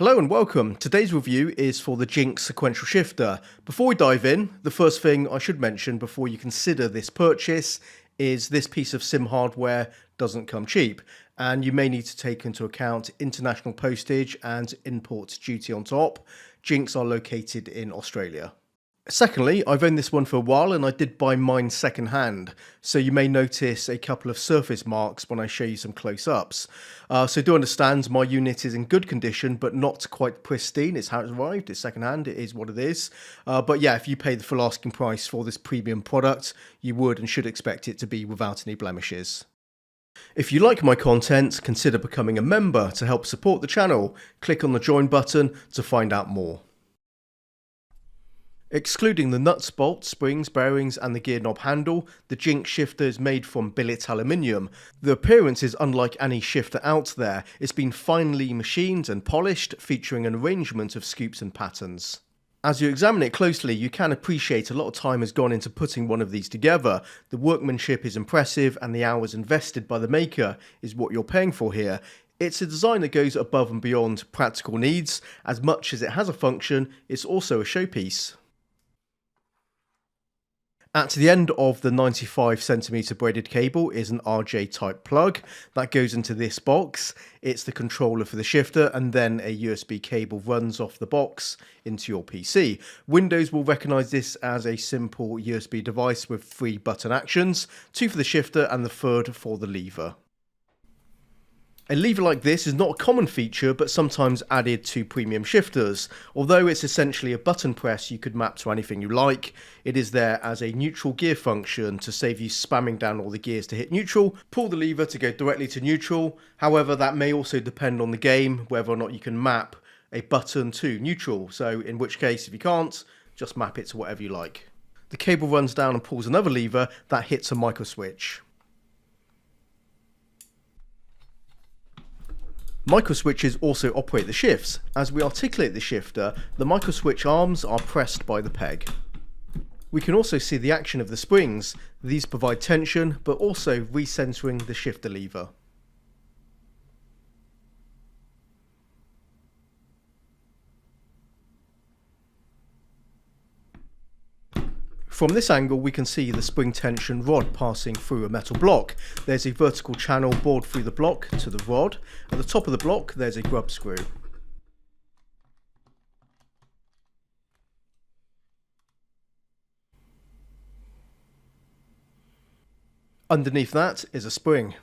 Hello and welcome. Today's review is for the JINX Sequential Shifter. Before we dive in, the first thing I should mention before you consider this purchase is this piece of SIM hardware doesn't come cheap, and you may need to take into account international postage and import duty on top. JINX are located in Australia. Secondly, I've owned this one for a while and I did buy mine second hand, so you may notice a couple of surface marks when I show you some close-ups. So do understand my unit is in good condition but not quite pristine. It's how it's arrived, it's second hand, it is what it is. But yeah, if you pay the full asking price for this premium product, you would and should expect it to be without any blemishes. If you like my content, consider becoming a member to help support the channel. Click on the join button to find out more. Excluding the nuts, bolts, springs, bearings and the gear knob handle, the JINX shifter is made from billet aluminium. The appearance is unlike any shifter out there. It's been finely machined and polished, featuring an arrangement of scoops and patterns. As you examine it closely, you can appreciate a lot of time has gone into putting one of these together. The workmanship is impressive and the hours invested by the maker is what you're paying for here. It's a design that goes above and beyond practical needs. As much as it has a function, it's also a showpiece. At the end of the 95cm braided cable is an RJ type plug that goes into this box. It's the controller for the shifter, and then a USB cable runs off the box into your PC. Windows will recognise this as a simple USB device with 3 button actions, 2 for the shifter and the 3rd for the lever. A lever like this is not a common feature but sometimes added to premium shifters. Although it's essentially a button press you could map to anything you like, it is there as a neutral gear function to save you spamming down all the gears to hit neutral. Pull the lever to go directly to neutral. However, that may also depend on the game whether or not you can map a button to neutral, so in which case if you can't, just map it to whatever you like. The cable runs down and pulls another lever that hits a micro switch. Microswitches also operate the shifts. As we articulate the shifter, the microswitch arms are pressed by the peg. We can also see the action of the springs. These provide tension, but also recentering the shifter lever. From this angle we can see the spring tension rod passing through a metal block. There's a vertical channel bored through the block to the rod. At the top of the block there's a grub screw. Underneath that is a spring.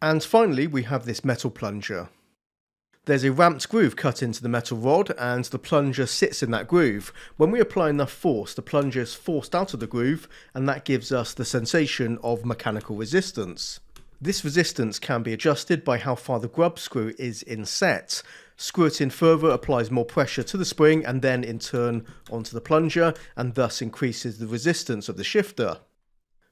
And finally we have this metal plunger. There's a ramped groove cut into the metal rod and the plunger sits in that groove. When we apply enough force, the plunger is forced out of the groove and that gives us the sensation of mechanical resistance. This resistance can be adjusted by how far the grub screw is inset. Screw it in further applies more pressure to the spring and then in turn onto the plunger, and thus increases the resistance of the shifter.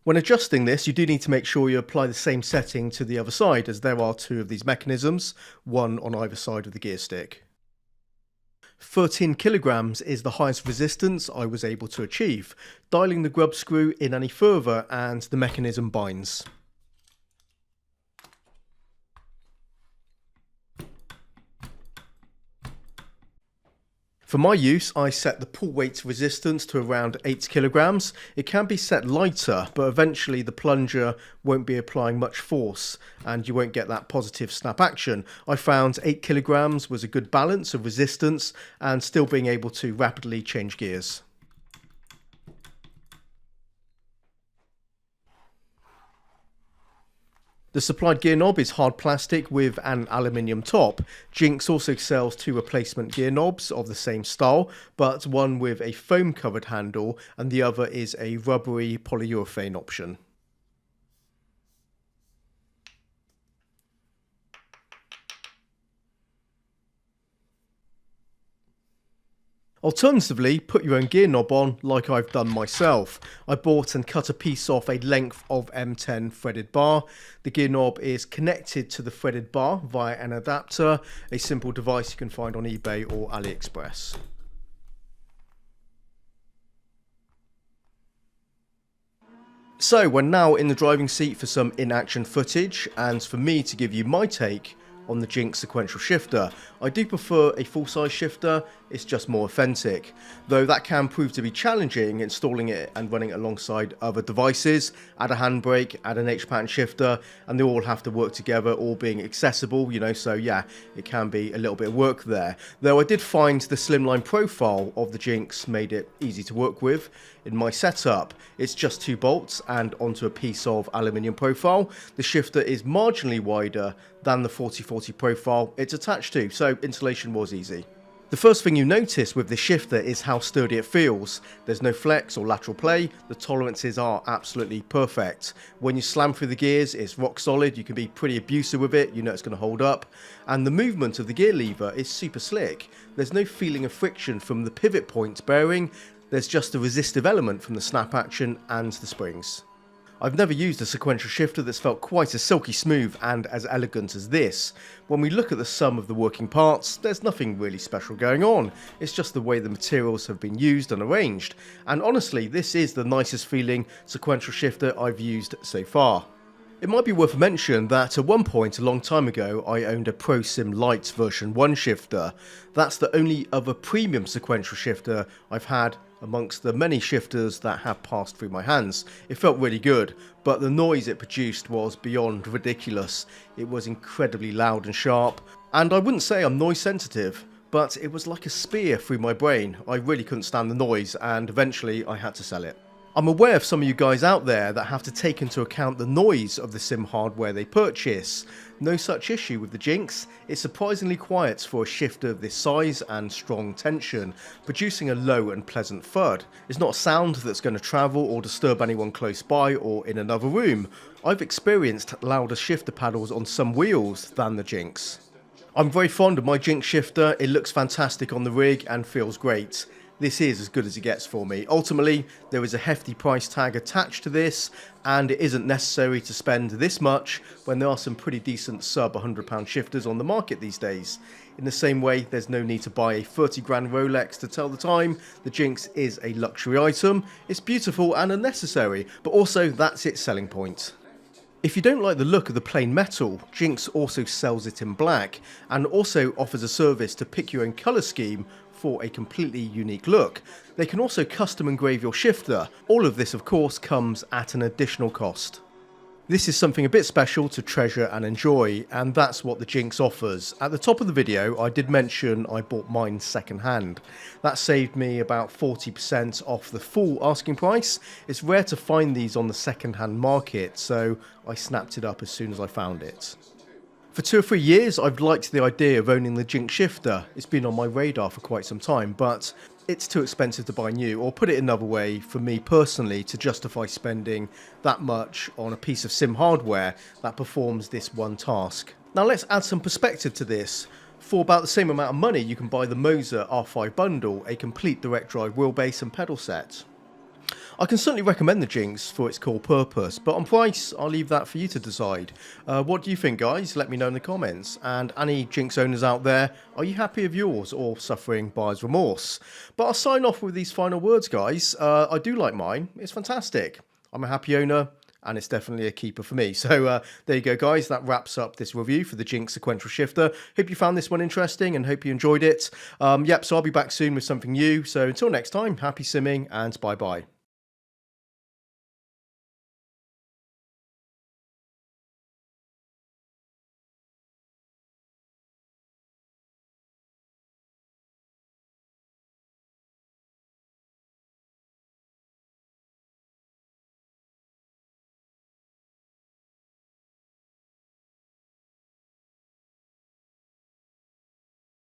When adjusting this, you do need to make sure you apply the same setting to the other side, as there are 2 of these mechanisms, one on either side of the gear stick. 13 kilograms is the highest resistance I was able to achieve. Dialing the grub screw in any further and the mechanism binds. For my use, I set the pull weight resistance to around 8 kilograms. It can be set lighter, but eventually the plunger won't be applying much force and you won't get that positive snap action. I found 8 kilograms was a good balance of resistance and still being able to rapidly change gears. The supplied gear knob is hard plastic with an aluminium top. JINX also sells 2 replacement gear knobs of the same style, but one with a foam covered handle and the other is a rubbery polyurethane option. Alternatively, put your own gear knob on like I've done myself. I bought and cut a piece off a length of M10 threaded bar. The gear knob is connected to the threaded bar via an adapter, a simple device you can find on eBay or AliExpress. So we're now in the driving seat for some in-action footage, and for me to give you my take on the JINX Sequential shifter. I do prefer a full-size shifter, it's just more authentic, though that can prove to be challenging installing it and running it alongside other devices. Add a handbrake, add an H-pattern shifter, and they all have to work together, all being accessible, so yeah, it can be a little bit of work there. Though I did find the slimline profile of the JINX made it easy to work with. In my setup, it's just 2 bolts and onto a piece of aluminium profile. The shifter is marginally wider than the 4040 profile it's attached to, so installation was easy. The first thing you notice with this shifter is how sturdy it feels. There's no flex or lateral play, the tolerances are absolutely perfect. When you slam through the gears, it's rock solid, you can be pretty abusive with it, you know it's going to hold up. And the movement of the gear lever is super slick. There's no feeling of friction from the pivot point bearing, there's just a resistive element from the snap action and the springs. I've never used a sequential shifter that's felt quite as silky smooth and as elegant as this. When we look at the sum of the working parts, there's nothing really special going on. It's just the way the materials have been used and arranged. And honestly, this is the nicest feeling sequential shifter I've used so far. It might be worth a mention that at one point a long time ago I owned a ProSim Lite version 1 shifter. That's the only other premium sequential shifter I've had amongst the many shifters that have passed through my hands. It felt really good, but the noise it produced was beyond ridiculous. It was incredibly loud and sharp, and I wouldn't say I'm noise sensitive, but it was like a spear through my brain. I really couldn't stand the noise, and eventually I had to sell it. I'm aware of some of you guys out there that have to take into account the noise of the sim hardware they purchase. No such issue with the JINX. It's surprisingly quiet for a shifter of this size and strong tension, producing a low and pleasant thud. It's not a sound that's going to travel or disturb anyone close by or in another room. I've experienced louder shifter paddles on some wheels than the JINX. I'm very fond of my JINX shifter. It looks fantastic on the rig and feels great. This is as good as it gets for me. Ultimately, there is a hefty price tag attached to this, and it isn't necessary to spend this much when there are some pretty decent sub £100 shifters on the market these days. In the same way, there's no need to buy a 30 grand Rolex to tell the time. The JINX is a luxury item. It's beautiful and unnecessary, but also that's its selling point. If you don't like the look of the plain metal, JINX also sells it in black, and also offers a service to pick your own colour scheme for a completely unique look. They can also custom engrave your shifter. All of this of course comes at an additional cost. This is something a bit special to treasure and enjoy, and that's what the JINX offers. At the top of the video I did mention I bought mine second hand. That saved me about 40% off the full asking price. It's rare to find these on the second hand market, so I snapped it up as soon as I found it. For 2 or 3 years I've liked the idea of owning the JINX shifter. It's been on my radar for quite some time, but it's too expensive to buy new, or put it another way, for me personally to justify spending that much on a piece of sim hardware that performs this one task. Now let's add some perspective to this. For about the same amount of money you can buy the Moser R5 bundle, a complete direct drive wheelbase and pedal set. I can certainly recommend the JINX for its core purpose, but on price, I'll leave that for you to decide. What do you think, guys? Let me know in the comments. And any JINX owners out there, are you happy with yours or suffering buyer's remorse? But I'll sign off with these final words, guys. I do like mine. It's fantastic. I'm a happy owner, and it's definitely a keeper for me. So there you go, guys. That wraps up this review for the JINX Sequential Shifter. Hope you found this one interesting and hope you enjoyed it. So I'll be back soon with something new. So until next time, happy simming and bye-bye.